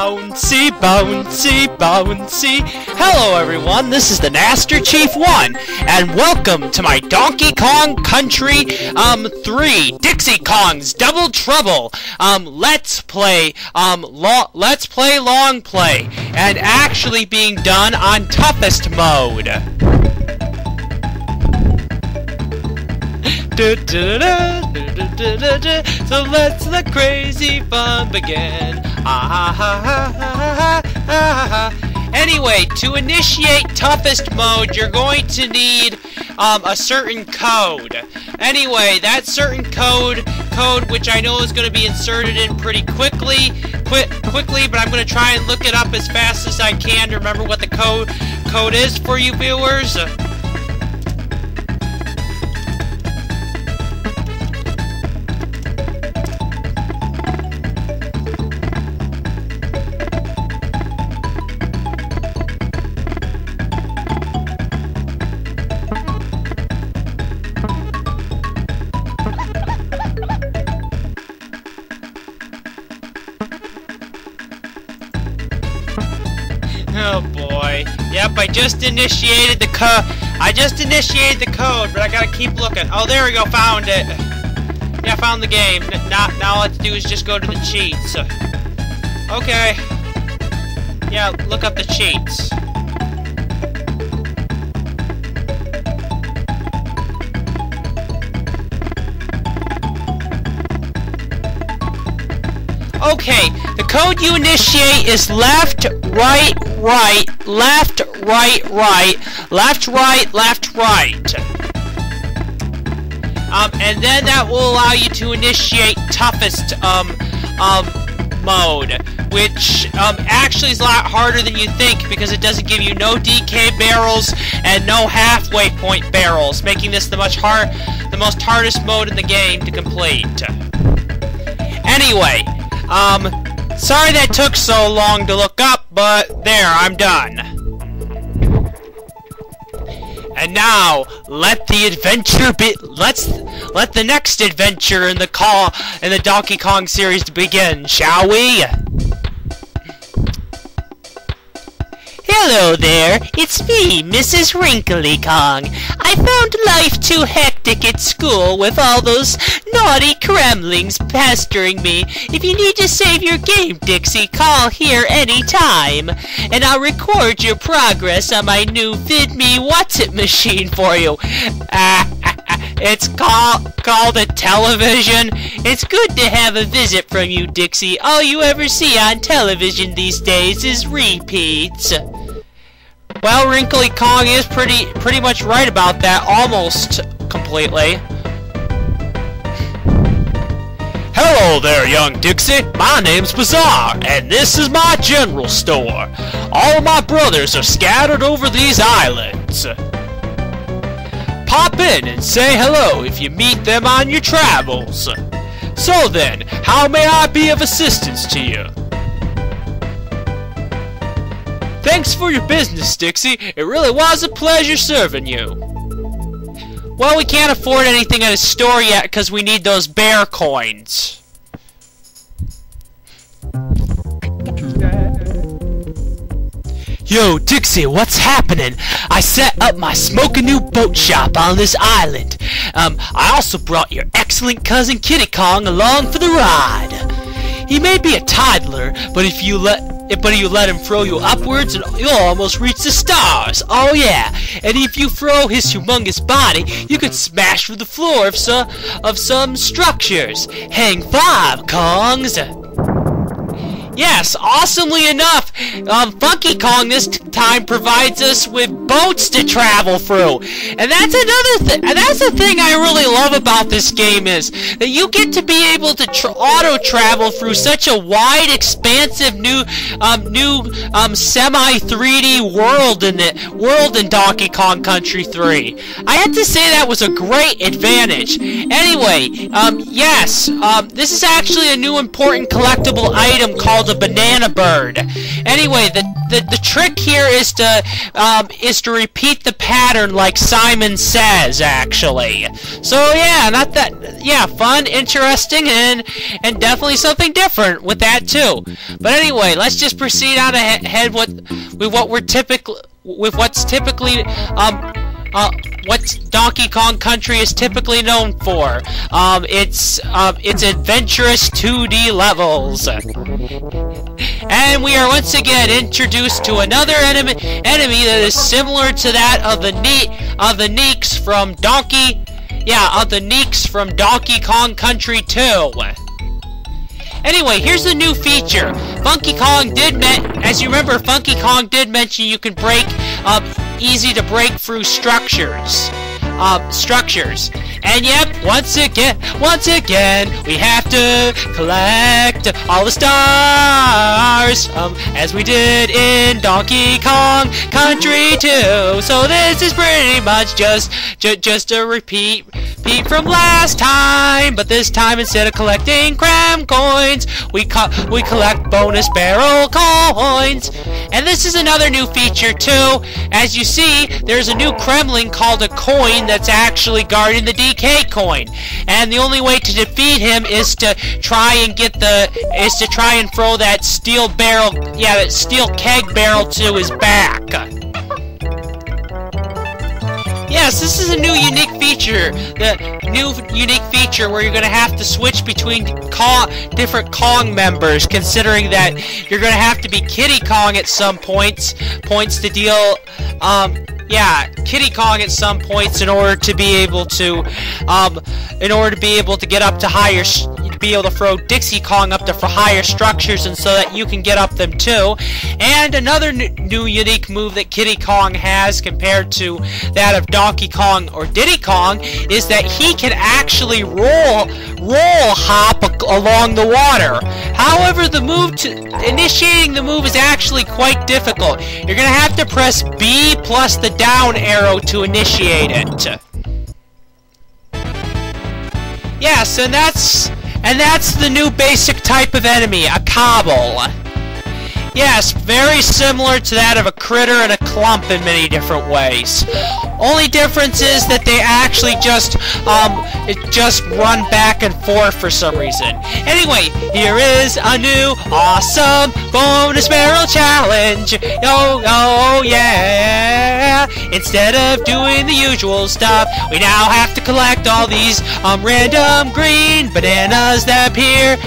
bouncy, bouncy, bouncy. Hello everyone, this is the Master Chief 1, and welcome to my Donkey Kong Country 3 Dixie Kong's Double Trouble Let's Play Longplay, and actually being done on toughest mode. So let's the crazy fun begin. Anyway, to initiate toughest mode, you're going to need a certain code. Anyway, that certain code which I know is going to be inserted in pretty quickly, but I'm going to try and look it up as fast as I can to remember what the code is for you viewers. Oh boy. Yep, I just initiated the code. But I gotta keep looking. Oh, there we go, found it. Yeah, found the game. Now all I have to do is just go to the cheats. Okay. Yeah, look up the cheats. Okay, the code you initiate is left, right, right, left, right, right, left, right, left, right. And then that will allow you to initiate toughest mode, which actually is a lot harder than you think because it doesn't give you no DK barrels and no halfway point barrels, making this the most hardest mode in the game to complete. Anyway. Sorry that took so long to look up, but there, I'm done. And now, let the next adventure in the Donkey Kong series begin, shall we? Hello there, it's me, Mrs. Wrinkly Kong. I found life too hectic at school with all those naughty Kremlings pestering me. If you need to save your game, Dixie, call here anytime. And I'll record your progress on my new VidMe What's-It machine for you. It's called a television. It's good to have a visit from you, Dixie. All you ever see on television these days is repeats. Well, Wrinkly Kong is pretty much right about that, almost completely. Hello there, young Dixie. My name's Bazaar, and this is my general store. All of my brothers are scattered over these islands. Pop in and say hello if you meet them on your travels. So then, how may I be of assistance to you? Thanks for your business, Dixie. It really was a pleasure serving you. Well, we can't afford anything at a store yet because we need those bear coins. Yo, Dixie, what's happening? I set up my smoking new boat shop on this island. I also brought your excellent cousin Kitty Kong along for the ride. He may be a toddler, but you let him throw you upwards and you'll almost reach the stars. Oh yeah, and if you throw his humongous body, you could smash through the floor of some structures. Hang 5, Kongs. Yes, awesomely enough, Funky Kong this time provides us with boats to travel through. And that's another thing, and that's the thing I really love about this game is that you get to be able to auto-travel through such a wide, expansive new semi-3D world in Donkey Kong Country 3. I have to say that was a great advantage. Anyway, yes, this is actually a new important collectible item called called a banana bird. Anyway, the trick here is to repeat the pattern like Simon Says, actually. So yeah, fun, interesting, and definitely something different with that too. But anyway, let's just proceed on ahead with what's typically what Donkey Kong Country is typically known for. It's adventurous 2D levels. And we are once again introduced to another enemy that is similar to that of the Neeks from Donkey Kong Country 2. Anyway, here's the new feature. As you remember, Funky Kong did mention you can break easy to break through structures. And yep, once again, we have to collect all the stars, as we did in Donkey Kong Country 2. So this is pretty much just a repeat from last time, but this time instead of collecting cram coins, we collect bonus barrel coins. And this is another new feature too. As you see, there's a new Kremlin called a coin that's actually guarding the DK coin, and the only way to defeat him is to try and throw that steel keg barrel to his back. Yes, this is a new unique feature. The new unique feature where you're going to have to switch between different Kong members, considering that you're going to have to be Kiddy Kong at some points to deal. Kiddy Kong at some points in order to be able to get up to higher, be able to throw Dixie Kong up to higher structures, and so that you can get up them too. And another new unique move that Kiddy Kong has compared to that of Donkey Kong or Diddy Kong is that he can actually roll hop along the water. However, initiating the move is actually quite difficult. You're gonna have to press B plus the down arrow to initiate it. Yes, and that's the new basic type of enemy, a cobble. Yes, very similar to that of a critter and a clump in many different ways. Only difference is that they actually just run back and forth for some reason. Anyway, here is a new awesome bonus barrel challenge. Oh yeah! Instead of doing the usual stuff, we now have to collect all these random green bananas that appear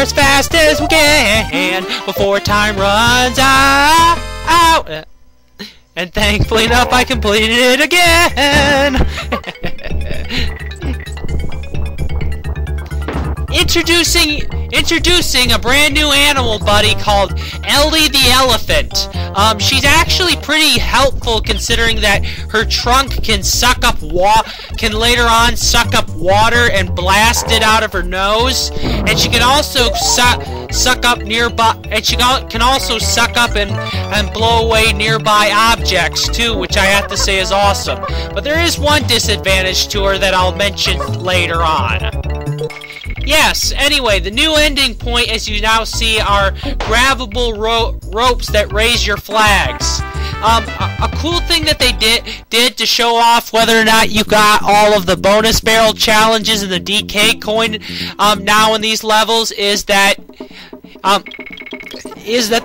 as fast as we can before time runs out. And thankfully enough, I completed it again. Introducing a brand new animal buddy called Ellie the Elephant. She's actually pretty helpful, considering that her trunk can later on suck up water and blast it out of her nose, and she can also suck up nearby, and she can also suck up and blow away nearby objects too, which I have to say is awesome. But there is one disadvantage to her that I'll mention later on. Yes, anyway, the new ending point, as you now see, are grabbable ropes that raise your flags. A cool thing that they did to show off whether or not you got all of the bonus barrel challenges and the DK coin now in these levels is that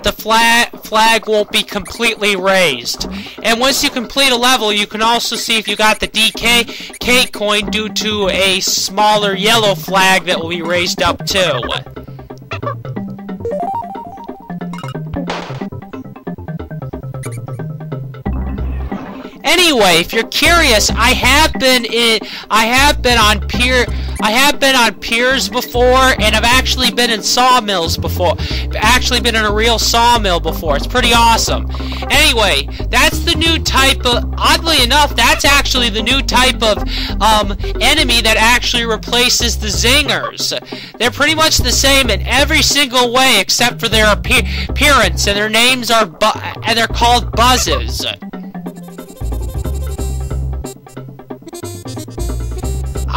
the flag won't be completely raised. And once you complete a level, you can also see if you got the DK coin due to a smaller yellow flag that will be raised up too. Anyway, if you're curious, I have been on piers before, and I've actually been in sawmills before. I've actually been in a real sawmill before. It's pretty awesome. Anyway, that's the new type of, oddly enough, that's actually the new type of enemy that actually replaces the zingers. They're pretty much the same in every single way except for their appearance, and their names are and they're called buzzes.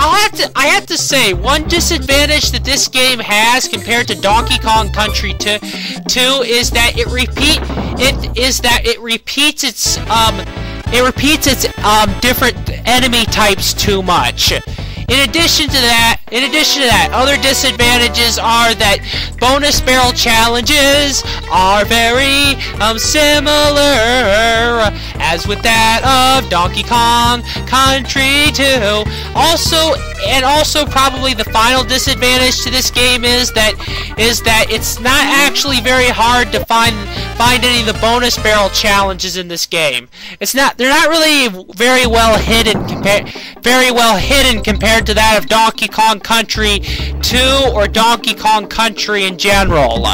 I have to say, one disadvantage that this game has compared to Donkey Kong Country 2 is that it repeats its different enemy types too much. In addition to that, other disadvantages are that bonus barrel challenges are very similar as with that of Donkey Kong Country 2. Also probably the final disadvantage to this game is that it's not actually very hard to find any of the bonus barrel challenges in this game. They're not really very well hidden compared to that of Donkey Kong Country 2 or Donkey Kong Country in general.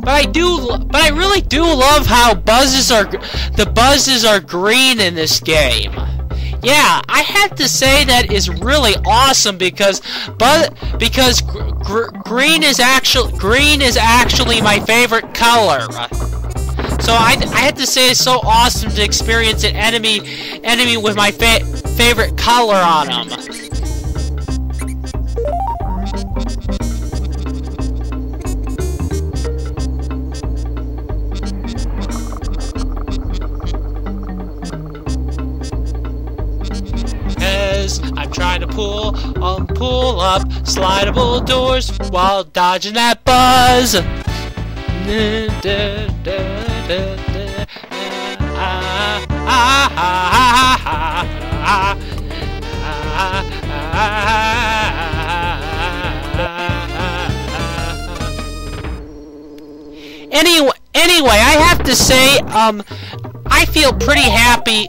But I really do love how the buzzes are green in this game. Yeah, I have to say that is really awesome because green is actually my favorite color. So I have to say it's so awesome to experience an enemy with my favorite color on them. I'm trying to pull up slidable doors while dodging that buzz. Anyway, I have to say, I feel pretty happy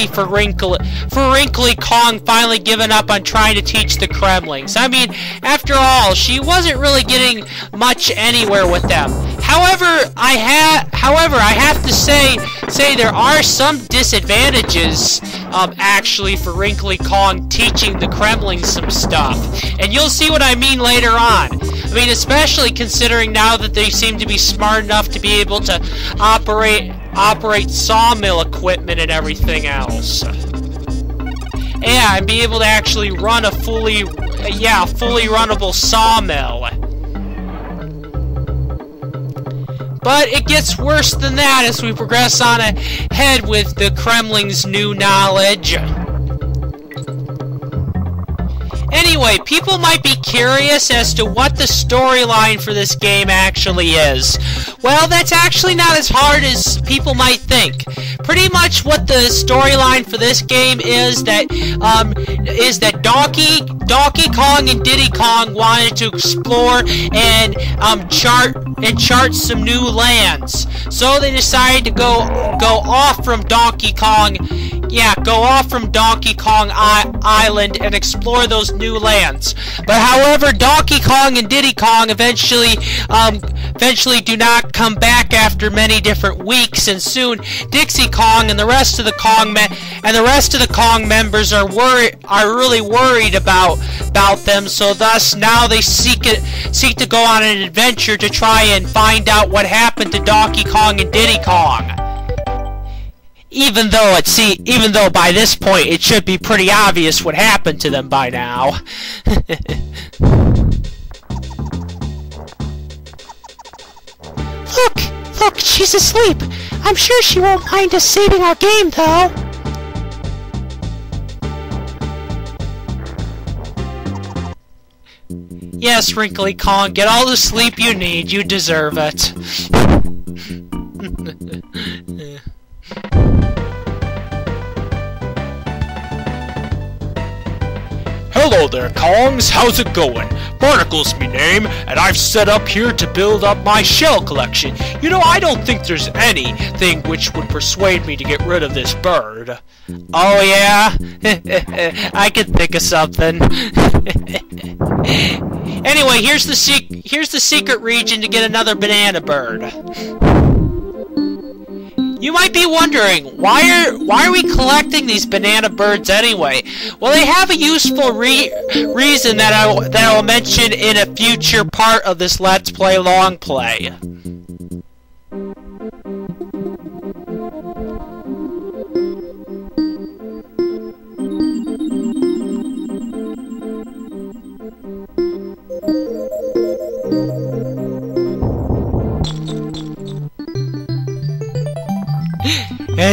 for Wrinkly Kong finally giving up on trying to teach the Kremlings. I mean, after all, she wasn't really getting much anywhere with them. However, I have to say there are some disadvantages actually for Wrinkly Kong teaching the Kremlings some stuff, and you'll see what I mean later on. I mean, especially considering now that they seem to be smart enough to be able to operate sawmill equipment and everything else. Yeah, and be able to actually run a fully runnable sawmill. But it gets worse than that as we progress on ahead with the Kremling's new knowledge. Anyway, people might be curious as to what the storyline for this game actually is. Well, that's actually not as hard as people might think. Pretty much what the storyline for this game is that Donkey Kong and Diddy Kong wanted to explore and chart some new lands. So they decided to go off from Donkey Kong. Yeah, go off from Donkey Kong Island and explore those new lands. But however, Donkey Kong and Diddy Kong eventually do not come back after many different weeks, and soon Dixie Kong and the rest of the Kong members are really worried about them. So thus now they seek to go on an adventure to try and find out what happened to Donkey Kong and Diddy Kong. Even though by this point it should be pretty obvious what happened to them by now. Look, she's asleep. I'm sure she won't mind us saving our game, though. Yes, Wrinkly Kong, get all the sleep you need. You deserve it. Hello there, Kongs. How's it going? Barnacle's me name, and I've set up here to build up my shell collection. You know, I don't think there's anything which would persuade me to get rid of this bird. Oh, yeah? I can think of something. Anyway, here's the secret region to get another banana bird. You might be wondering, why are we collecting these banana birds anyway? Well, they have a useful reason that I will mention in a future part of this Let's Play Longplay.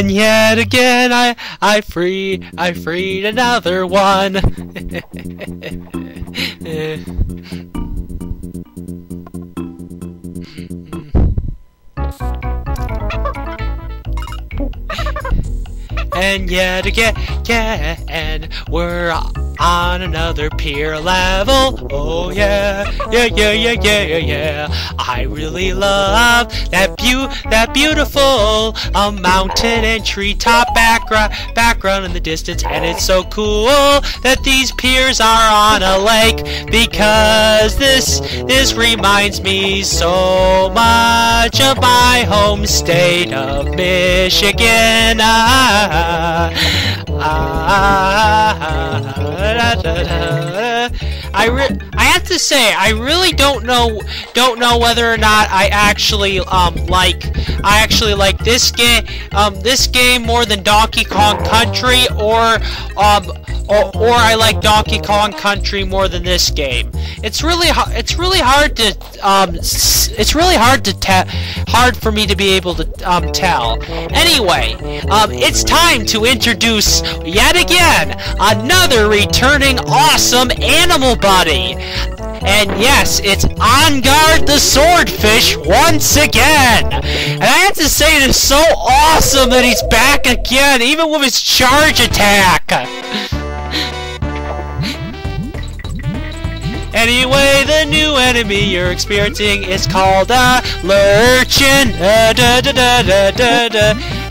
And yet again I freed another one. And yet again, we're on another pier level. Oh yeah, yeah. I really love that beautiful mountain and treetop background in the distance, and it's so cool that these piers are on a lake, because this reminds me so much of my home state of Michigan. I have to say, I really don't know whether or not I actually like this game more than Donkey Kong Country, or I like Donkey Kong Country more than this game. It's really hard for me to be able to tell. Anyway, it's time to introduce yet again another returning awesome animal buddy. And yes, it's On Guard the Swordfish once again. And I have to say, it is so awesome that he's back again, even with his charge attack. Anyway, the new enemy you're experiencing is called a Lurchin.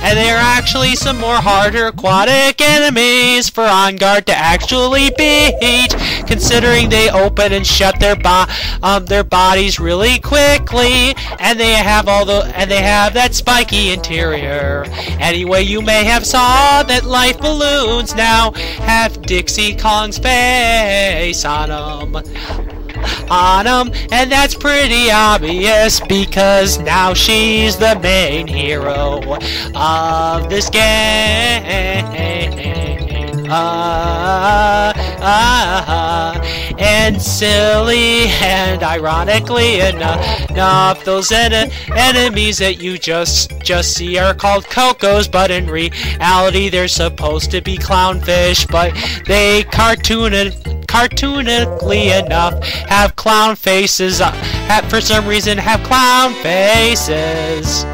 And there are actually some more harder aquatic enemies for On Guard to actually beat, considering they open and shut their bodies really quickly, and they have that spiky interior. Anyway, you may have saw that life balloons now have Dixie Kong's face on them. And that's pretty obvious, because now she's the main hero of this game. And silly and ironically enough, those enemies that you just see are called Cocos, but in reality they're supposed to be clownfish, but they cartoonically enough have clown faces, for some reason have clown faces.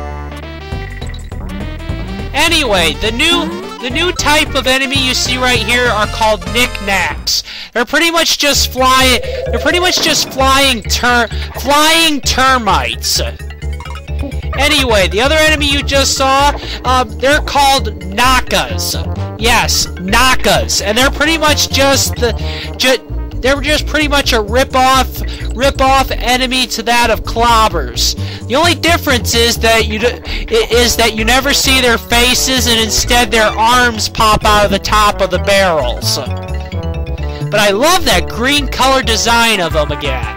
Anyway, the new type of enemy you see right here are called knickknacks. They're pretty much just flying termites. Anyway, the other enemy you just saw, they're called Nakas. Yes, Nakas, and they're pretty much they're just pretty much a rip-off enemy to that of clobbers. The only difference is that you never see their faces, and instead their arms pop out of the top of the barrels. But I love that green color design of them again.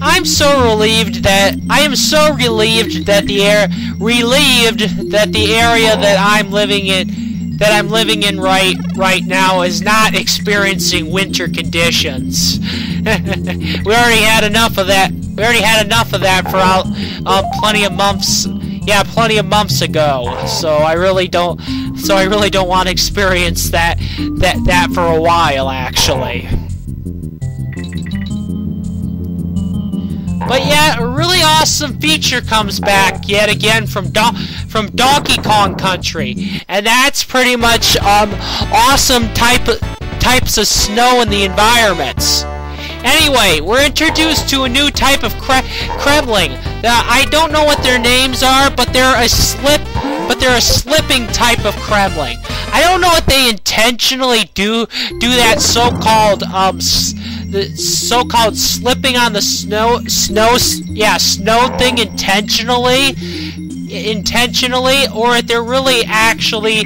I am so relieved that the area that I'm living in right now is not experiencing winter conditions. We already had enough of that. We already had enough of that for plenty of months. Yeah, plenty of months ago. So I really don't want to experience that for a while, actually. But yeah, a really awesome feature comes back yet again from Donkey Kong Country, and that's pretty much awesome types of snow in the environments. Anyway, we're introduced to a new type of Kremling. I don't know what their names are, but they're a slipping type of Kremling. I don't know if they intentionally do that so-called slipping on the snow thing intentionally, or if they're really actually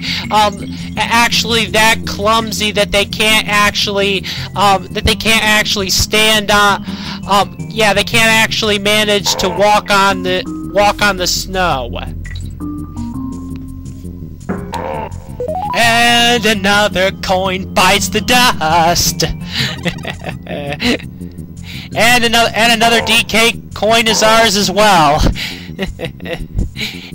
that clumsy that they can't actually stand on. They can't actually manage to walk on the snow. And another coin bites the dust. and another DK coin is ours as well.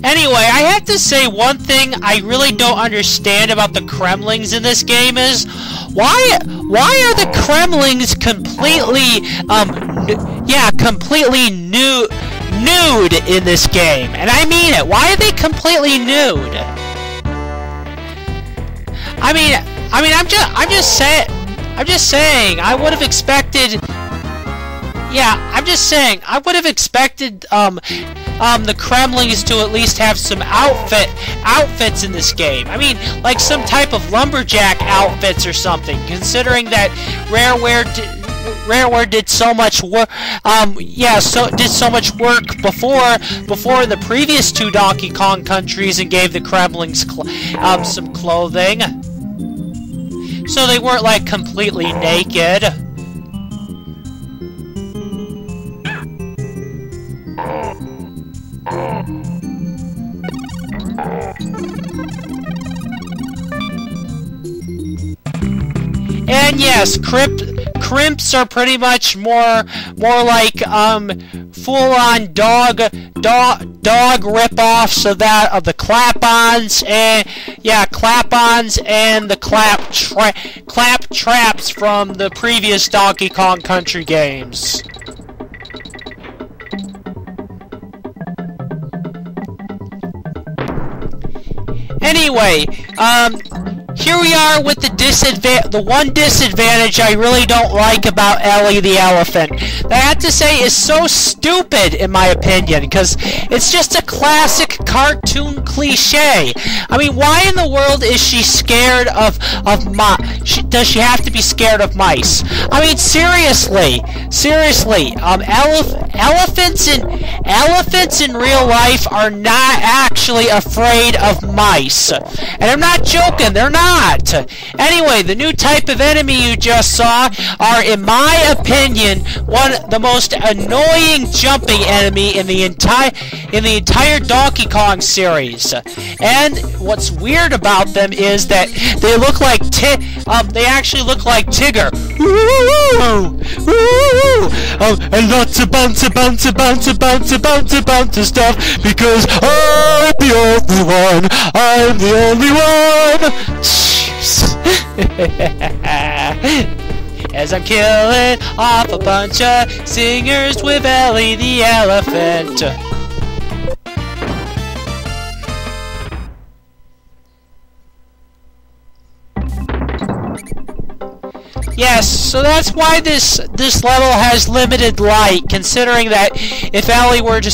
Anyway, I have to say one thing I really don't understand about the Kremlings in this game is why are the Kremlings completely completely nude in this game? And I mean it. Why are they completely nude? I'm just saying I would have expected the Kremlings to at least have some outfits in this game. I mean, like some type of lumberjack outfits or something, considering that Rareware did so much work did so much work before the previous two Donkey Kong countries and gave the Kremlings some clothing. So they weren't like completely naked. And yes, crimps are pretty much more like full-on dog rip-offs of the clap-ons and the clap traps from the previous Donkey Kong Country games. Anyway, here we are with the one disadvantage I really don't like about Ellie the Elephant. That I have to say is so stupid in my opinion, because it's just a classic cartoon cliche. I mean, why in the world is she scared of mice? Does she have to be scared of mice? I mean, seriously, elephants in real life are not actually afraid of mice. And I'm not joking, they're not. Anyway, the new type of enemy you just saw are, in my opinion, the most annoying jumping enemy in the entire Donkey Kong series. And what's weird about them is that they look like they actually look like Tigger. And lots of bounce stuff, because I'm the only one. As I'm killing off a bunch of singers with Ellie the Elephant. Yes, so that's why this level has limited light, considering that if Ellie were to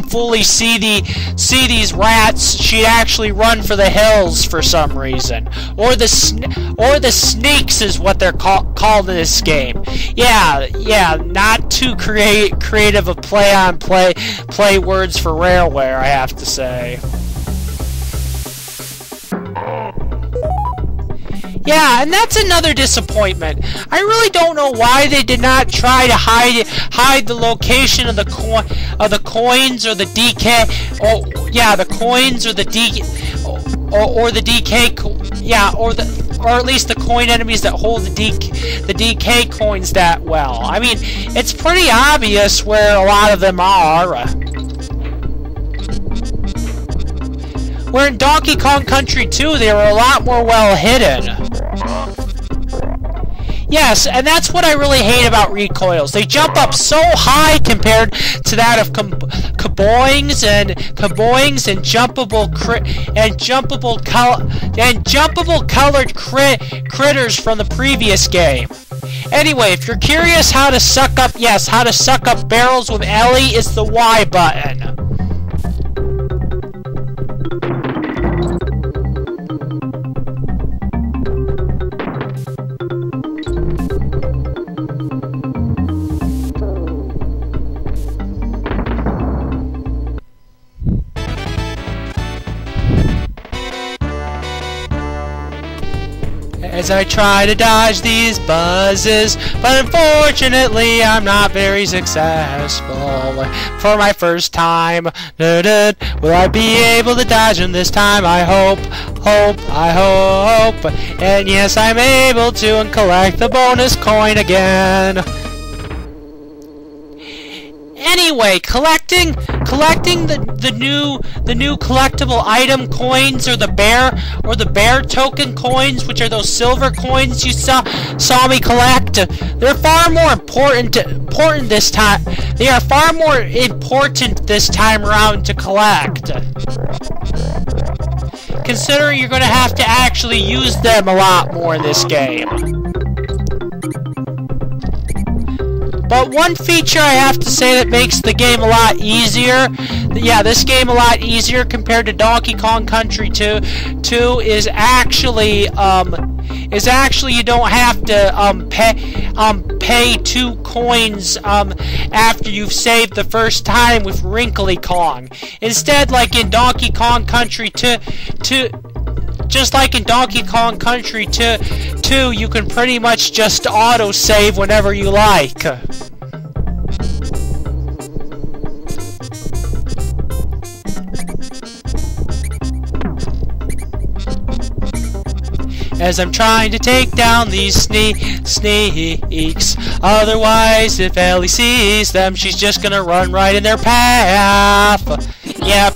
fully see these rats, she'd actually run for the hills for some reason, or the sneaks is what they're called in this game. Yeah, not too creative of play words for Rareware, I have to say. Yeah, and that's another disappointment. I really don't know why they did not try to hide the location of the coins or the DK. The coins or the DK, or the DK. Or at least the coin enemies that hold the DK coins that well. I mean, it's pretty obvious where a lot of them are. Where in Donkey Kong Country 2, they were a lot more well hidden. Yes, and that's what I really hate about recoils. They jump up so high compared to that of kaboings and jumpable colored critters from the previous game. Anyway, if you're curious how to suck up barrels with Ellie, it's the Y button. as I try to dodge these buzzes, but unfortunately I'm not very successful. For my first time, will I be able to dodge them this time? I hope, I hope. And yes, I'm able to and collect the bonus coin again. Anyway, collecting the new collectible item coins, or the bear token coins, which are those silver coins you saw me collect. They're far more important this time. They are far more important this time around to collect. Considering you're going to have to actually use them a lot more in this game. But one feature I have to say that makes the game a lot easier, this game a lot easier compared to Donkey Kong Country 2 is actually you don't have to pay 2 coins after you've saved the first time with Wrinkly Kong. Instead, like in Donkey Kong Country 2, just like in Donkey Kong Country 2, you can pretty much just auto-save whenever you like. As I'm trying to take down these sneaks. Otherwise, if Ellie sees them, she's just gonna run right in their path. Yep.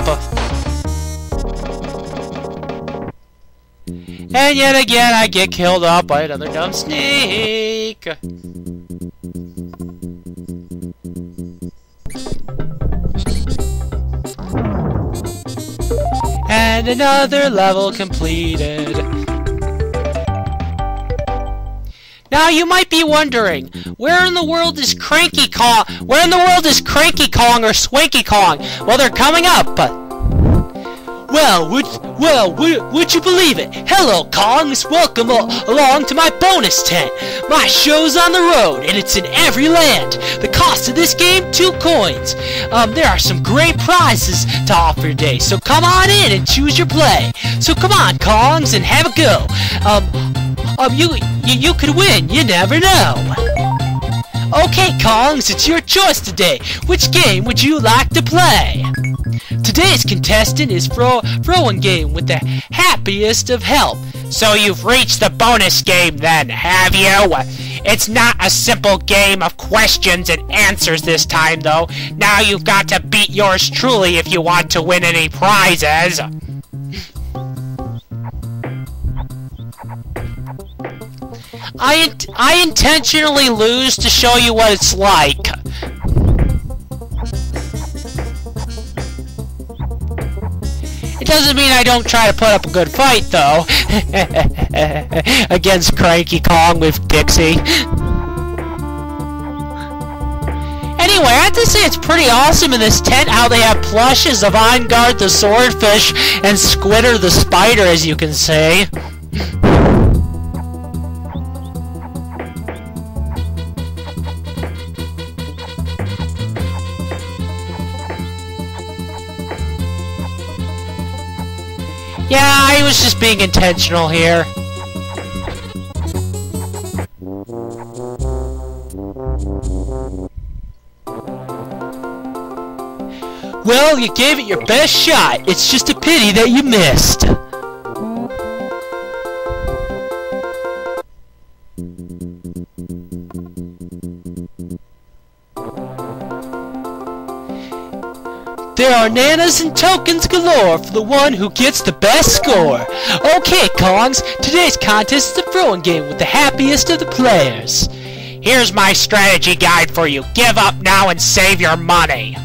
And yet again, I get killed off by another dumb sneak. And another level completed. Now you might be wondering, where in the world is Cranky Kong? Where in the world is Cranky Kong or Swanky Kong? Well, they're coming up. Well, would you believe it? Hello, Kongs! Welcome along to my bonus tent. My show's on the road, and it's in every land. The cost of this game, 2 coins. There are some great prizes to offer today, so come on in and choose your play. So come on, Kongs, and have a go. You could win. You never know. Okay, Kongs, it's your choice today. Which game would you like to play? Today's contestant is Frowen Game with the happiest of help. So you've reached the bonus game then, have you? It's not a simple game of questions and answers this time, though. Now you've got to beat yours truly if you want to win any prizes. I intentionally lose to show you what it's like. It doesn't mean I don't try to put up a good fight, though. Against Cranky Kong with Dixie. Anyway, I have to say it's pretty awesome in this tent how they have plushes of Enguarde the Swordfish and Squitter the Spider, as you can say. Yeah, I was just being intentional here. Well, you gave it your best shot. It's just a pity that you missed. There are nanas and tokens galore for the one who gets the best score. Okay, Kongs, today's contest is the throwing game with the happiest of the players. Here's my strategy guide for you. Give up now and save your money.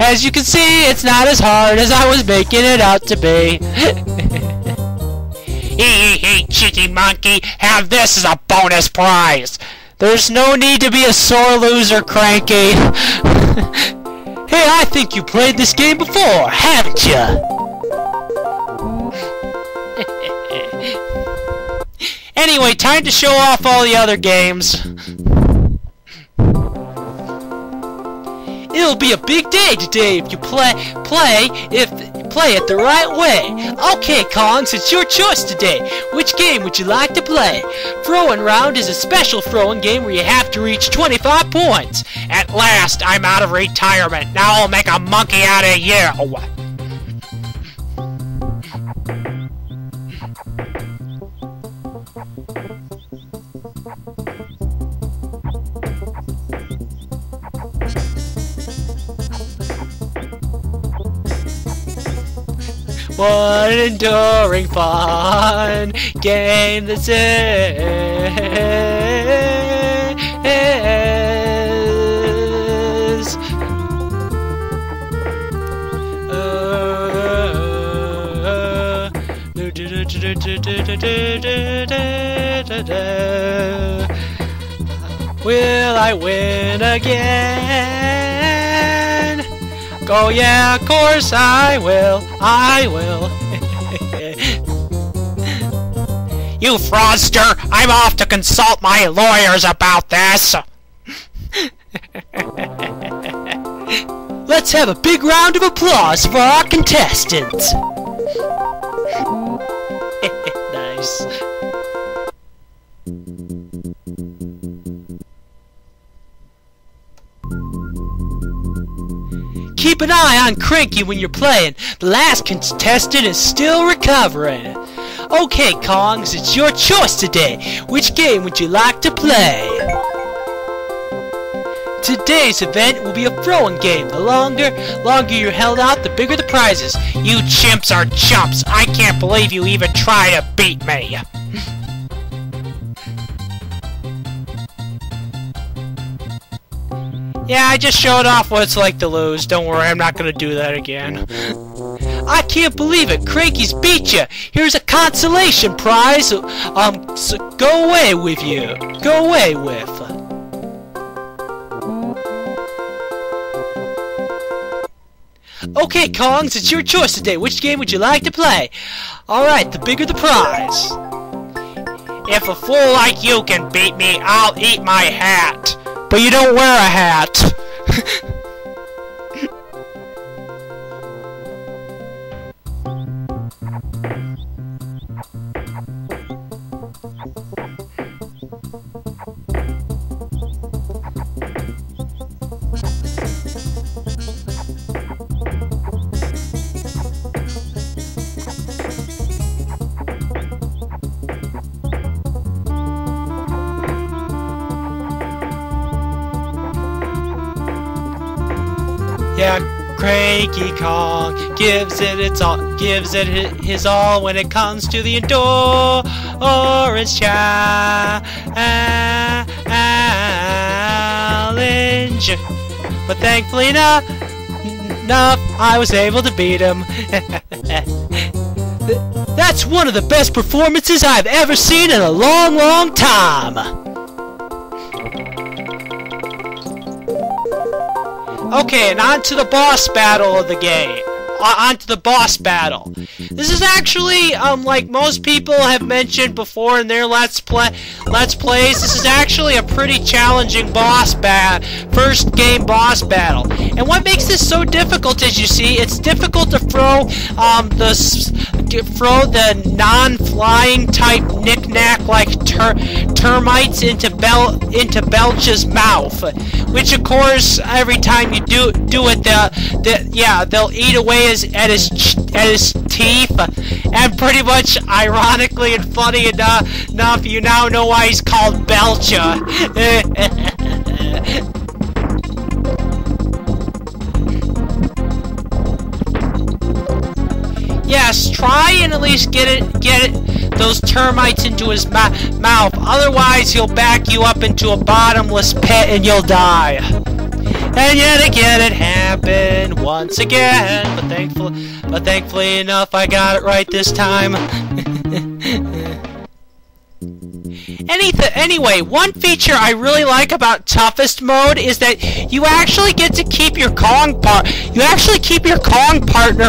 As you can see, it's not as hard as I was making it out to be. Hee, cheeky monkey, have this as a bonus prize. There's no need to be a sore loser, Cranky. Hey, I think you played this game before, haven't ya? Anyway, time to show off all the other games. It'll be a big day today if you play it the right way. Okay, Kongs, it's your choice today. Which game would you like to play? Throwing Round is a special throwing game where you have to reach 25 points. At last, I'm out of retirement. Now I'll make a monkey out of you. What an enduring fun game this is. Will I win again? Oh yeah, of course I will. I will. You fraudster! I'm off to consult my lawyers about this! Let's have a big round of applause for our contestants! Nice. Keep an eye on Cranky when you're playing. The last contestant is still recovering. Okay, Kongs, it's your choice today. Which game would you like to play? Today's event will be a throwing game. The longer you're held out, the bigger the prizes. You chimps are chumps. I can't believe you even try to beat me. Yeah, I just showed off what it's like to lose. Don't worry, I'm not gonna do that again. I can't believe it. Cranky's beat you. Here's a consolation prize. So go away with you. Go away with. Okay, Kongs, it's your choice today. Which game would you like to play? Alright, the bigger the prize. If a fool like you can beat me, I'll eat my hat. But you don't wear a hat. Yeah, Cranky Kong gives it his all when it comes to the endurance challenge. But thankfully enough, I was able to beat him. That's one of the best performances I've ever seen in a long, long time. Okay, and on to the boss battle of the game. On to the boss battle. This is actually, like most people have mentioned before in their Let's Plays, this is actually a pretty challenging first game boss battle. And what makes this so difficult, as you see, it's difficult to throw the non-flying type knick-knack like termites into Belch's mouth, which of course every time you do it, they'll eat away at his teeth, and pretty much ironically and funny enough, you now know why he's called Belcha. Yes, try and at least get those termites into his mouth. Otherwise, he'll back you up into a bottomless pit and you'll die. And yet again, it happened once again. But thankfully enough, I got it right this time. Anyway, one feature I really like about Tufst Mode is that you actually get to keep your Kong partner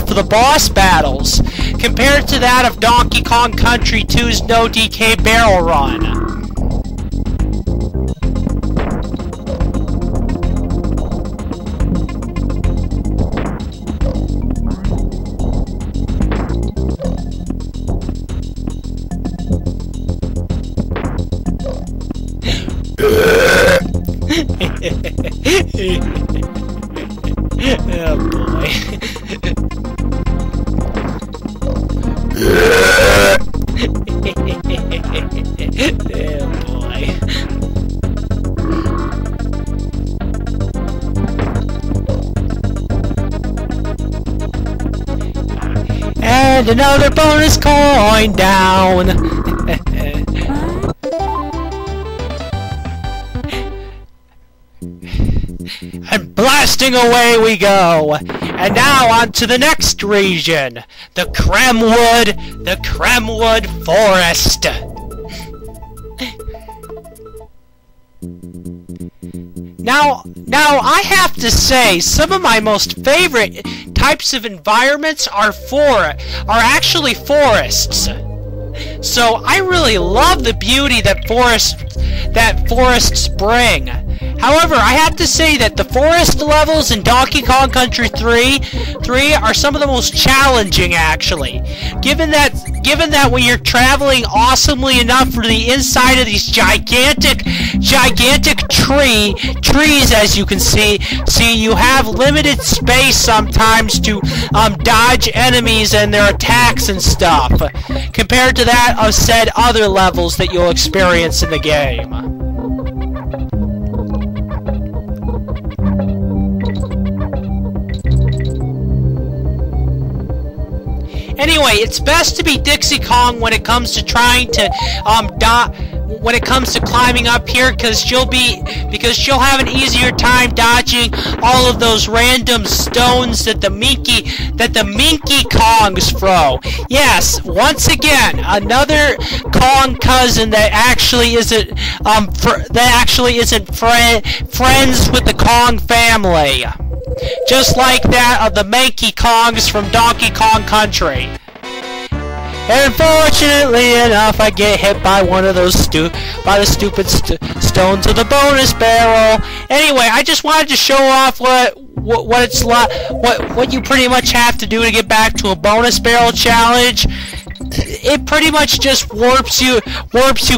for the boss battles, compared to that of Donkey Kong Country 2's No DK Barrel Run. and another bonus coin down. And blasting away we go. And now on to the next region, the Kremwood Forest. Now I have to say, some of my most favorite types of environments are actually forests. So I really love the beauty that forests bring. However, I have to say that the forest levels in Donkey Kong Country 3 are some of the most challenging, actually. Given that when you're traveling awesomely enough through the inside of these gigantic trees, as you can see, you have limited space sometimes to dodge enemies and their attacks and stuff, compared to that of said other levels that you'll experience in the game. Anyway, it's best to be Dixie Kong when it comes to trying to when it comes to climbing up here, because she'll have an easier time dodging all of those random stones that the Minky Kongs throw. Yes, once again, another Kong cousin that actually isn't friends with the Kong family. Just like that of the Manky Kongs from Donkey Kong Country. And unfortunately enough, I get hit by one of those the stupid stones of the bonus barrel. Anyway, I just wanted to show off what it's like, what you pretty much have to do to get back to a bonus barrel challenge. It pretty much just warps you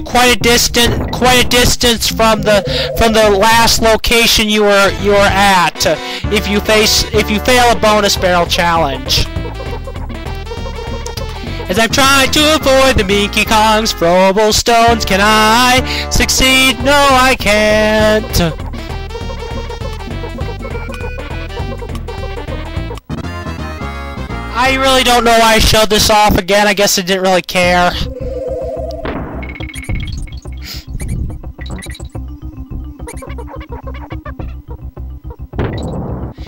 quite a distance from the last location you were at if you fail a bonus barrel challenge. As I'm trying to avoid the Minky Kong's throwable stones, can I succeed? No, I can't. I really don't know why I showed this off again. I guess I didn't really care.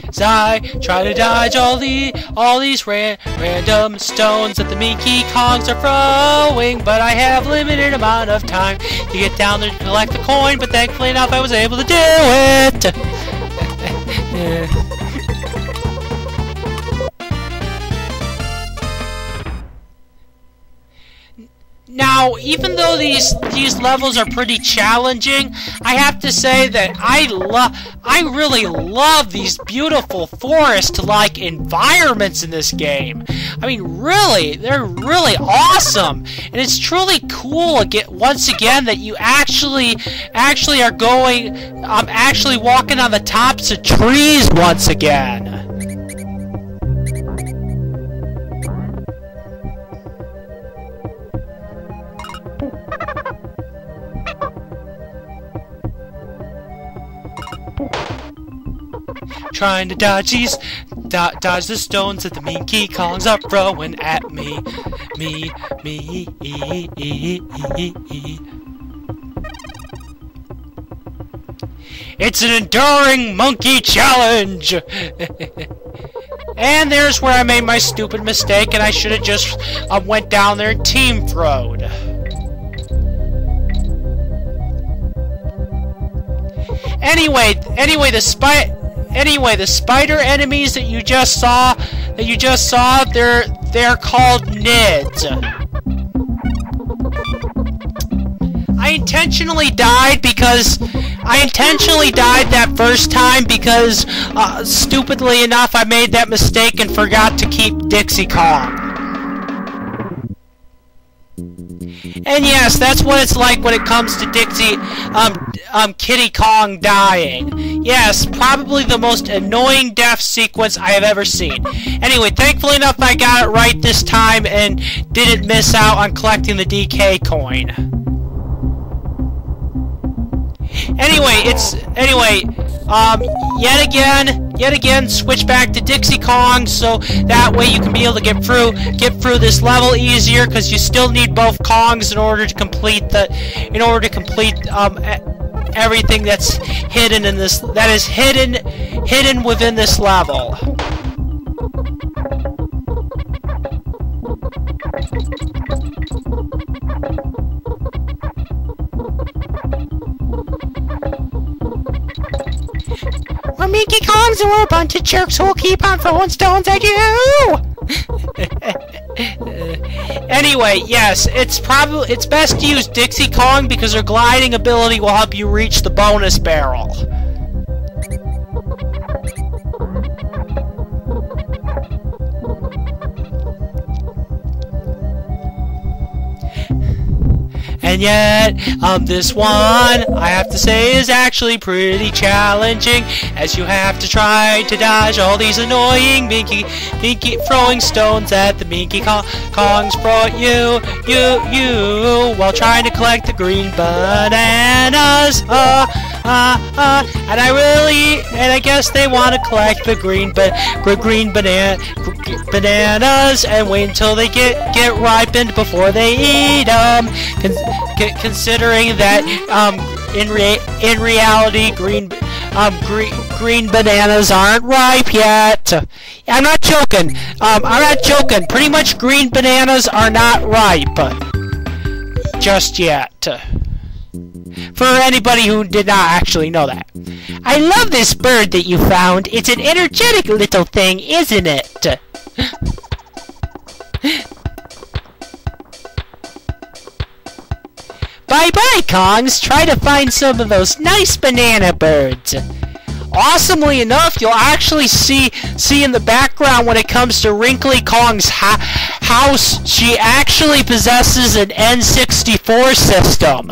As I try to dodge all these random stones that the Minky Kongs are throwing, but I have limited amount of time to get down there to collect the coin, but thankfully enough I was able to do it! Now, even though these levels are pretty challenging, I have to say that I really love these beautiful forest-like environments in this game. I mean, really, they're really awesome, and it's truly cool once again that you actually are actually walking on the tops of trees once again. Trying to dodge the stones that the Minky Kongs are throwing at me. It's an enduring monkey challenge! And there's where I made my stupid mistake, and I should have just went down there and team throwed. Anyway, the spider enemies that you just saw, they're called Nids. I intentionally died that first time because, stupidly enough, I made that mistake and forgot to keep Dixie Kong. And yes, that's what it's like when it comes to Dixie, Kitty Kong dying. Yes, probably the most annoying death sequence I have ever seen. Anyway, thankfully enough, I got it right this time and didn't miss out on collecting the DK coin. Anyway, yet again, yet again switch back to Dixie Kong, so that way you can be able to get through this level easier, because you still need both Kongs in order to complete everything that's hidden in this hidden within this level. We're Minky Kongs and we're a bunch of jerks who will keep on throwing stones at you! Anyway, yes, it's best to use Dixie Kong because her gliding ability will help you reach the bonus barrel. And yet, this one, I have to say, is actually pretty challenging, as you have to try to dodge all these annoying Minky throwing stones at the Minky Kongs brought you, while trying to collect the green bananas. And I guess they want to collect the green bananas and wait until they get ripened before they eat them. Considering that in reality green bananas aren't ripe yet. I'm not joking. Pretty much green bananas are not ripe just yet. For anybody who did not actually know that. I love this bird that you found. It's an energetic little thing, isn't it? Bye-bye, Kongs. Try to find some of those nice banana birds. Awesomely enough, you'll actually see in the background when it comes to Wrinkly Kong's house, she actually possesses an N64 system.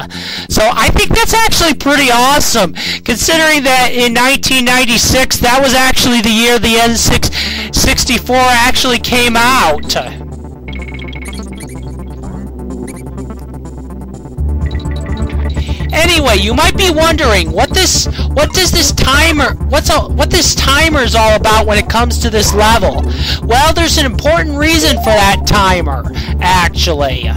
So I think that's actually pretty awesome, considering that in 1996, that was actually the year the N64 actually came out. Anyway, you might be wondering what this timer is all about when it comes to this level. Well, there's an important reason for that timer, actually.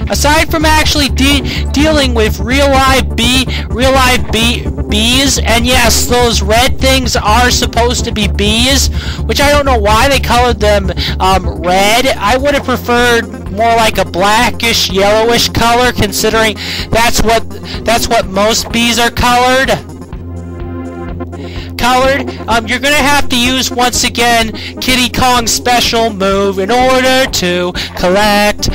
Aside from actually dealing with real live bees, and yes, those red things are supposed to be bees, which I don't know why they colored them red. I would have preferred more like a blackish, yellowish color, considering that's what most bees are colored. You're gonna have to use once again Kitty Kong's special move in order to collect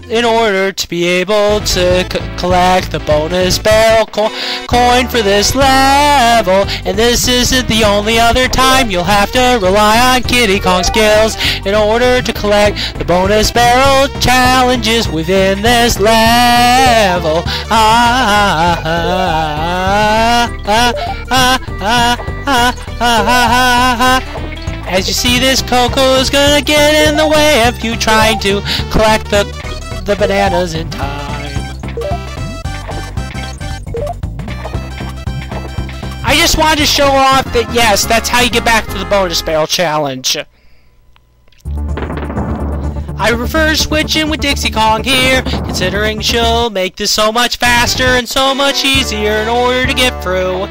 in order to be able to collect the bonus barrel coin for this level. And this isn't the only other time you'll have to rely on Kitty Kong's skills in order to collect the bonus barrel challenges within this level. As you see, this Coco's gonna get in the way of you trying to collect the bananas in time. I just wanted to show off that, yes, that's how you get back to the bonus barrel challenge. I prefer switching with Dixie Kong here, considering she'll make this so much faster and so much easier in order to get through.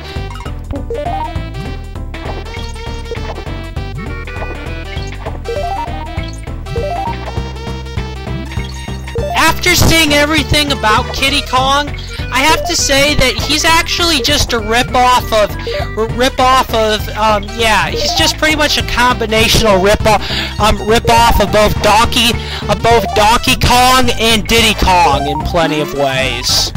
After seeing everything about Kitty Kong, I have to say that he's actually just a rip-off of, he's just pretty much a combinational rip-off of both Donkey Kong and Diddy Kong in plenty of ways.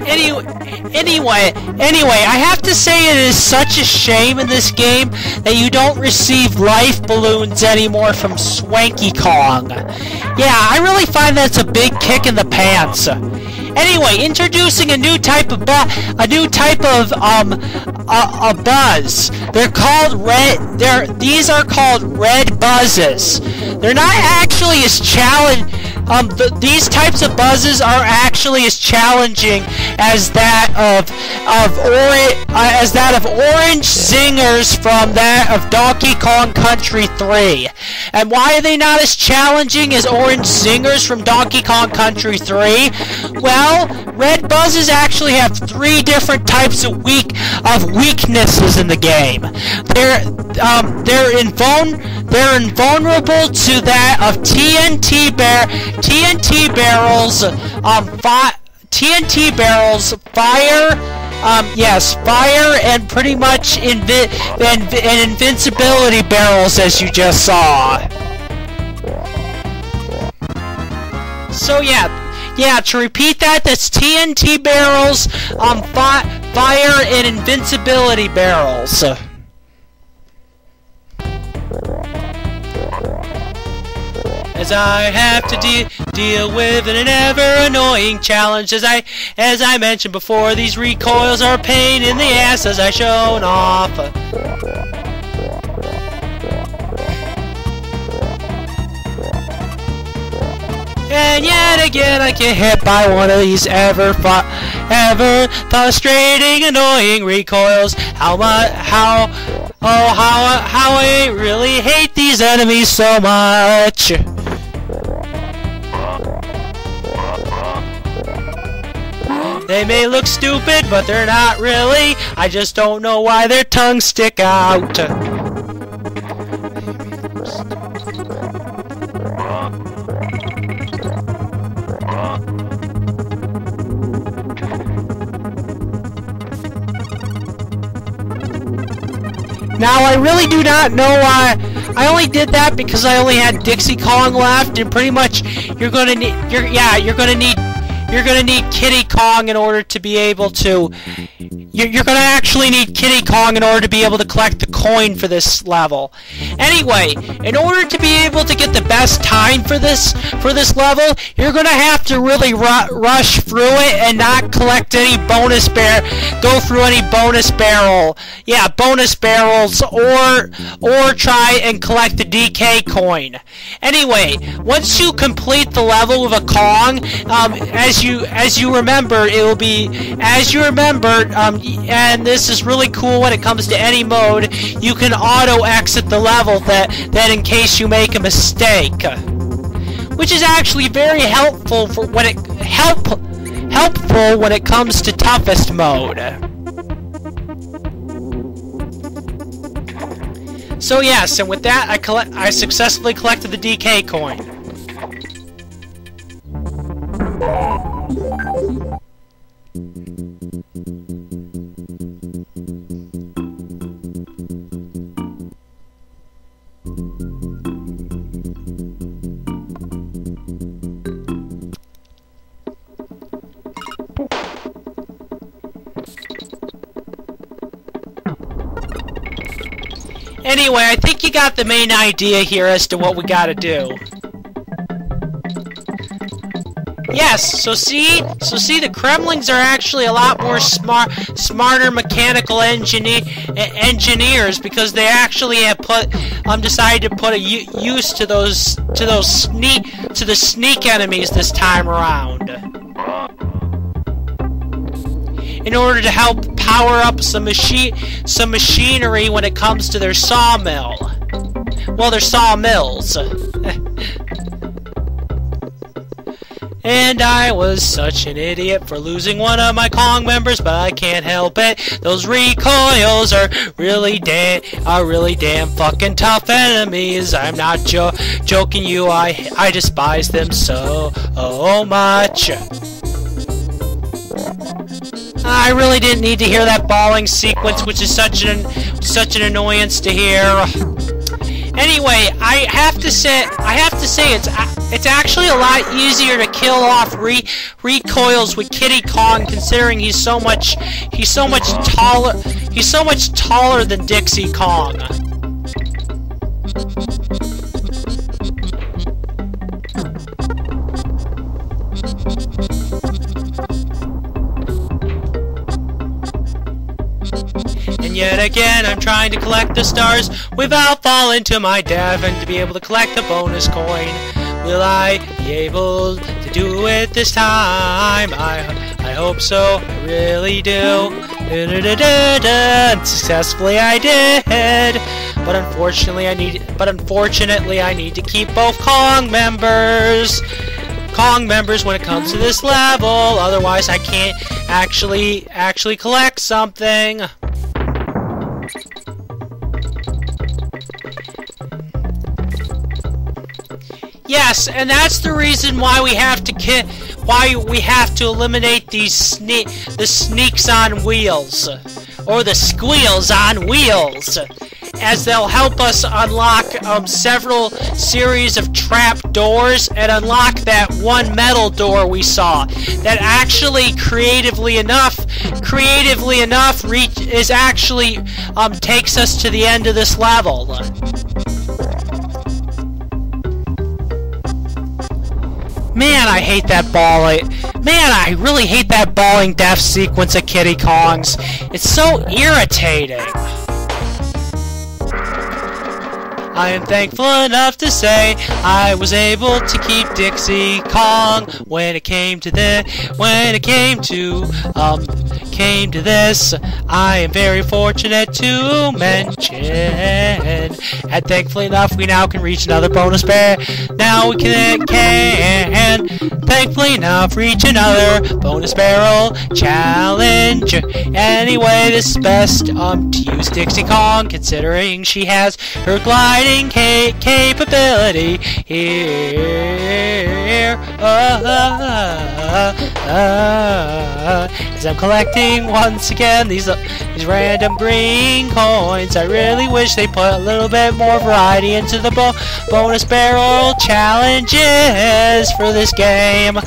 Anyway, I have to say it is such a shame in this game that you don't receive life balloons anymore from Swanky Kong. Yeah, I really find that's a big kick in the pants. Anyway, introducing a new type of buzz. They're called red. These are called red buzzes. They're not actually as these types of buzzes are actually as challenging as that of orange zingers from that of Donkey Kong Country 3. And why are they not as challenging as orange zingers from Donkey Kong Country 3? Well, red buzzes actually have 3 different types of weaknesses in the game. They're invulnerable to that of TNT barrels, fire, fire, and pretty much invincibility barrels, as you just saw. So yeah, to repeat that's TNT barrels, fire, and invincibility barrels. As I have to deal with an ever-annoying challenge, as I mentioned before, these recoils are a pain in the ass, as I shown off. And yet again, I get hit by one of these ever frustrating, annoying recoils. How I really hate these enemies so much. They may look stupid, but they're not really. I just don't know why their tongues stick out. Now, I really do not know why. I only did that because I only had Dixie Kong left, and pretty much you're gonna need Kitty Kong in order to be able to. You're gonna actually need Kitty Kong in order to be able to collect the coin for this level. Anyway, in order to be able to get the best time for this level, you're gonna have to really rush through it and not collect any go through any bonus barrels, or try and collect the DK coin. Anyway, once you complete the level with a Kong, as you remember, it will be and this is really cool when it comes to any mode. You can auto exit the level that in case you make a mistake, which is actually very helpful when it comes to toughest mode. So yes, and with that, I successfully collected the DK coin. Anyway, I think you got the main idea here as to what we gotta do. Yes, so see, the Kremlings are actually a lot more smarter mechanical engineers, because they actually have decided to put a use to the sneak enemies this time around, in order to help power up some machinery when it comes to their sawmill. Well, their sawmills. And I was such an idiot for losing one of my Kong members, but I can't help it. Those recoils are really damn fucking tough enemies. I'm not joking you. I despise them so much. I really didn't need to hear that bawling sequence, which is such an annoyance to hear. Anyway, I have to have to say it's actually a lot easier to kill off recoils with Kiddy Kong, considering he's so much taller than Dixie Kong. And yet again, I'm trying to collect the stars without falling to my death, and to be able to collect the bonus coin. Will I be able to do it this time? I hope so. I really do. And successfully I did. But unfortunately, I need to keep both Kong members when it comes to this level. Otherwise, I can't actually collect something. Yes, and that's the reason why we have to eliminate these the sneaks on wheels, or the squeals on wheels, as they'll help us unlock several series of trap doors and unlock that one metal door we saw that actually creatively enough takes us to the end of this level. Man, I hate that I really hate that balling death sequence of Kiddy Kong's. It's so irritating. I am thankful enough to say I was able to keep Dixie Kong when it came to this. I am very fortunate to mention. And thankfully enough, we now can reach another bonus bear. Now we can thankfully enough reach another bonus barrel challenge. Anyway, this is best to use Dixie Kong, considering she has her gliding capability here. As I'm collecting once again these random green coins, I really wish they put a little bit more variety into the bonus barrel challenges for this game.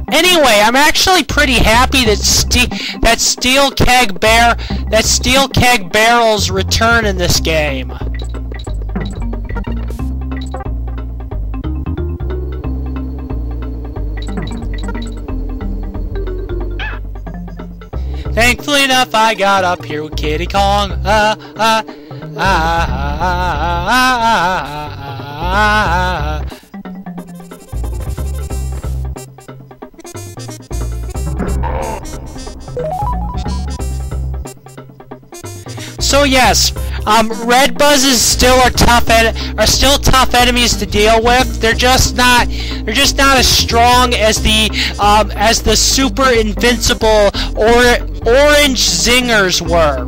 Anyway, I'm actually pretty happy that steel keg barrels return in this game. Thankfully enough, I got up here with Kiddy Kong. So yes, red buzzes still are tough enemies to deal with. They're just not as strong as the super invincible orange zingers were.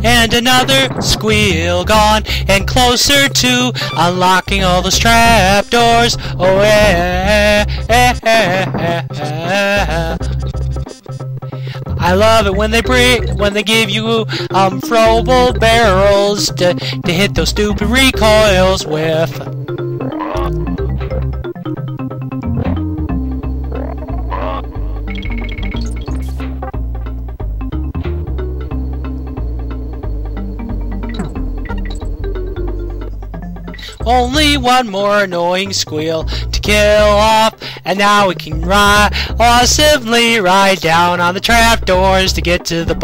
And another squeal gone, and closer to unlocking all those trap doors. Oh yeah. I love it when they give you throwable barrels to hit those stupid recoils with. Only one more annoying squeal to kill off, and now we can awesomely ride down on the trapdoors to get to the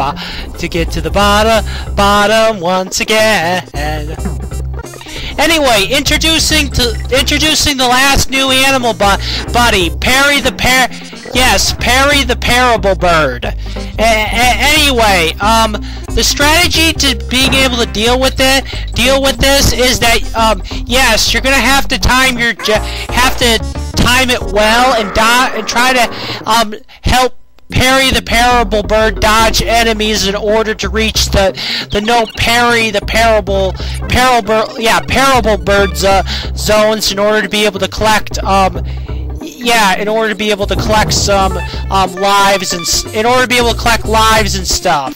bottom once again. Anyway, introducing the last new animal buddy, Perry the Parable Bird. Anyway, the strategy to being able to deal with this is that yes, you're gonna have to time it well and try to help parry the parable bird dodge enemies in order to reach the no parry the parable bird zones in order to be able to collect in order to be able to collect some lives and lives and stuff.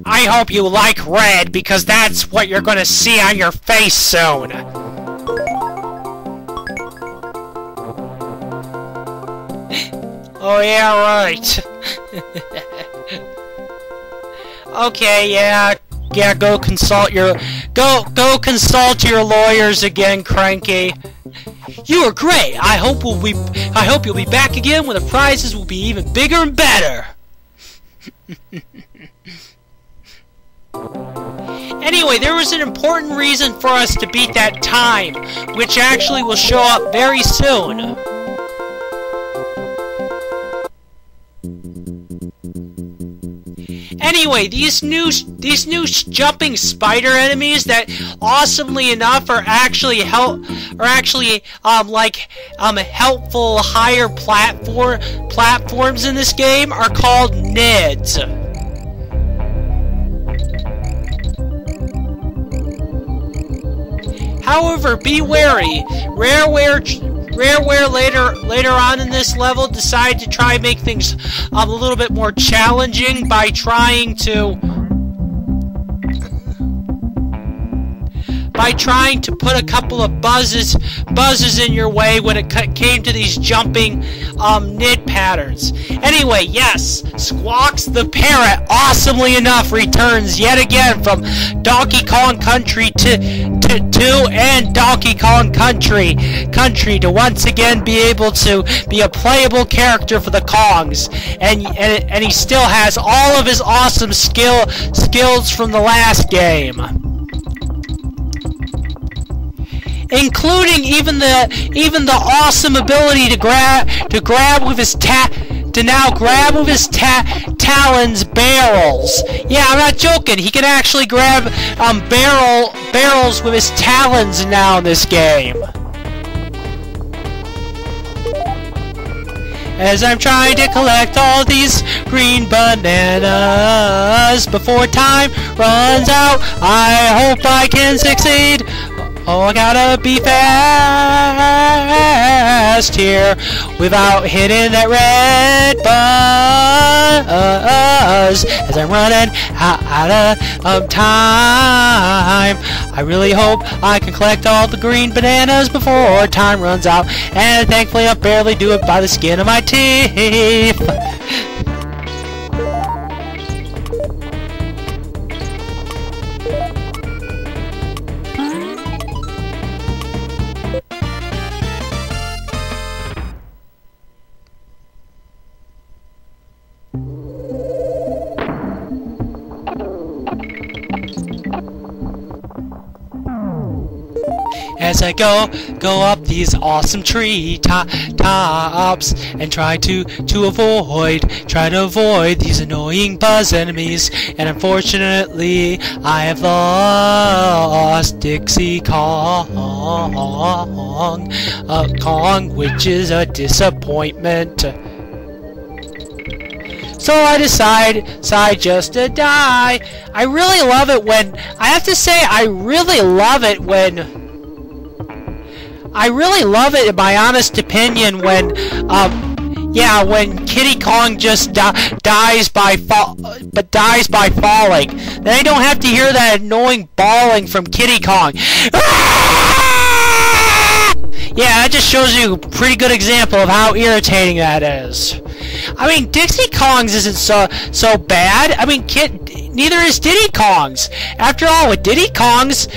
I hope you like red, because that's what you're gonna see on your face soon. Oh yeah, right. Okay, yeah, go consult your lawyers again, Cranky. You are great. I hope you'll be back again when the prizes will be even bigger and better. Anyway, there was an important reason for us to beat that time, which actually will show up very soon. Anyway, these new jumping spider enemies that, awesomely enough, are actually helpful higher platforms in this game are called NIDs. However, be wary. Rareware later on in this level decide to try and make things a little bit more challenging by trying to put a couple of buzzes in your way when it came to these jumping NID patterns. Anyway, yes, Squawks the Parrot, awesomely enough, returns yet again from Donkey Kong Country 2 and Donkey Kong Country to once again be able to be a playable character for the Kongs, and he still has all of his awesome skills from the last game, including even the awesome ability to grab with his talons barrels. Yeah, I'm not joking. He can actually grab barrels with his talons now in this game. As I'm trying to collect all these green bananas before time runs out, I hope I can succeed. Oh, I gotta be fast here without hitting that red buzz as I'm running out of time. I really hope I can collect all the green bananas before time runs out, and thankfully I barely do it by the skin of my teeth. As I go up these awesome tree tops and try to avoid these annoying buzz enemies, and unfortunately I have lost Dixie Kong, which is a disappointment. So I decide just to die. I really love it when, I have to say, I really love it in my honest opinion when Kitty Kong just dies by falling. Then I don't have to hear that annoying bawling from Kitty Kong. Yeah, that just shows you a pretty good example of how irritating that is. I mean, Dixie Kong's isn't so bad. I mean, neither is Diddy Kong's. After all, with Diddy Kong's,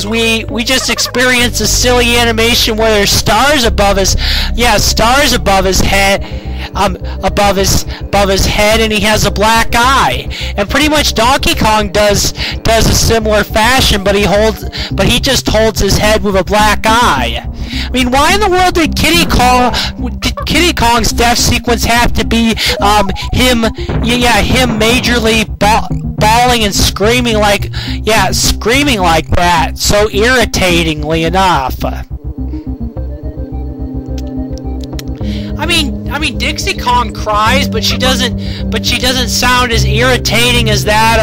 we just experience a silly animation where there's stars above his head, above his head, and he has a black eye. And pretty much Donkey Kong does a similar fashion, but he just holds his head with a black eye. I mean, why in the world did Kitty Kong's death sequence have to be him majorly bawling and screaming like that, so irritatingly enough? I mean, Dixie Kong cries, but she doesn't sound as irritating as that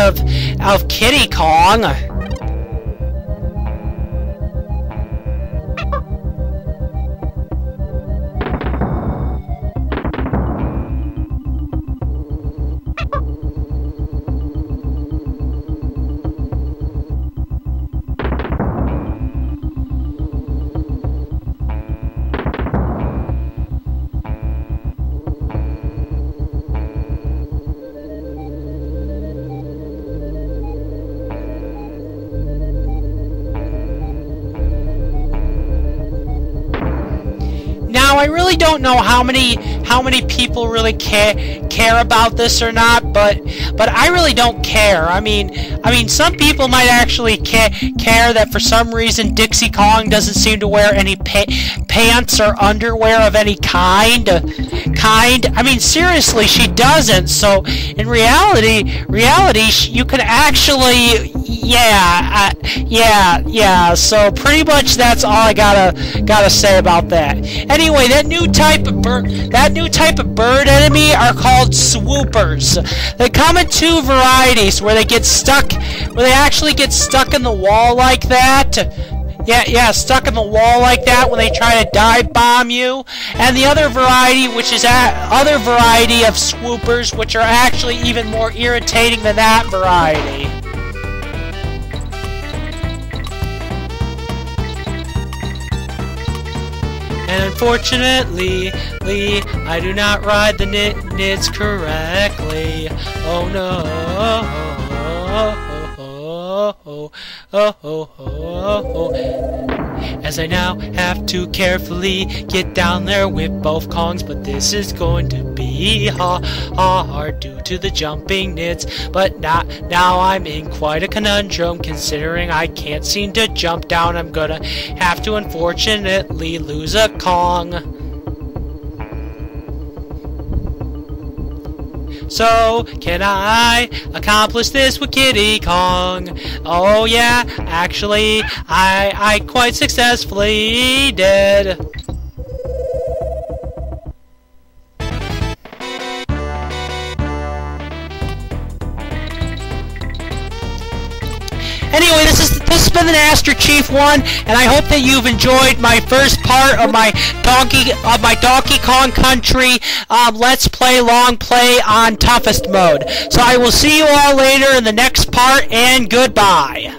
of Kitty Kong. Now, I really don't know how many people really care about this or not, but I really don't care. I mean, some people might actually care that for some reason Dixie Kong doesn't seem to wear any pants or underwear of any kind. I mean, seriously, she doesn't. So, in reality, you could actually, yeah. So, pretty much that's all I gotta say about that. Anyway, that new type of bird enemy are called swoopers. They come in two varieties, where they actually get stuck in the wall like that. Yeah, stuck in the wall like that when they try to dive bomb you. And the other variety, which is other variety of swoopers, which are actually even more irritating than that variety. And unfortunately, I do not ride the nits correctly. Oh no. As I now have to carefully get down there with both Kongs, but this is going to be hard due to the jumping nits. But now I'm in quite a conundrum, considering I can't seem to jump down. I'm gonna have to unfortunately lose a Kong. So, can I accomplish this with Kitty Kong? Oh yeah, actually, I quite successfully did. Anyway, this has been the Master Chief 1, and I hope that you've enjoyed my first part of my Donkey Kong Country Let's Play Long Play on Toughest Mode. So I will see you all later in the next part, and goodbye.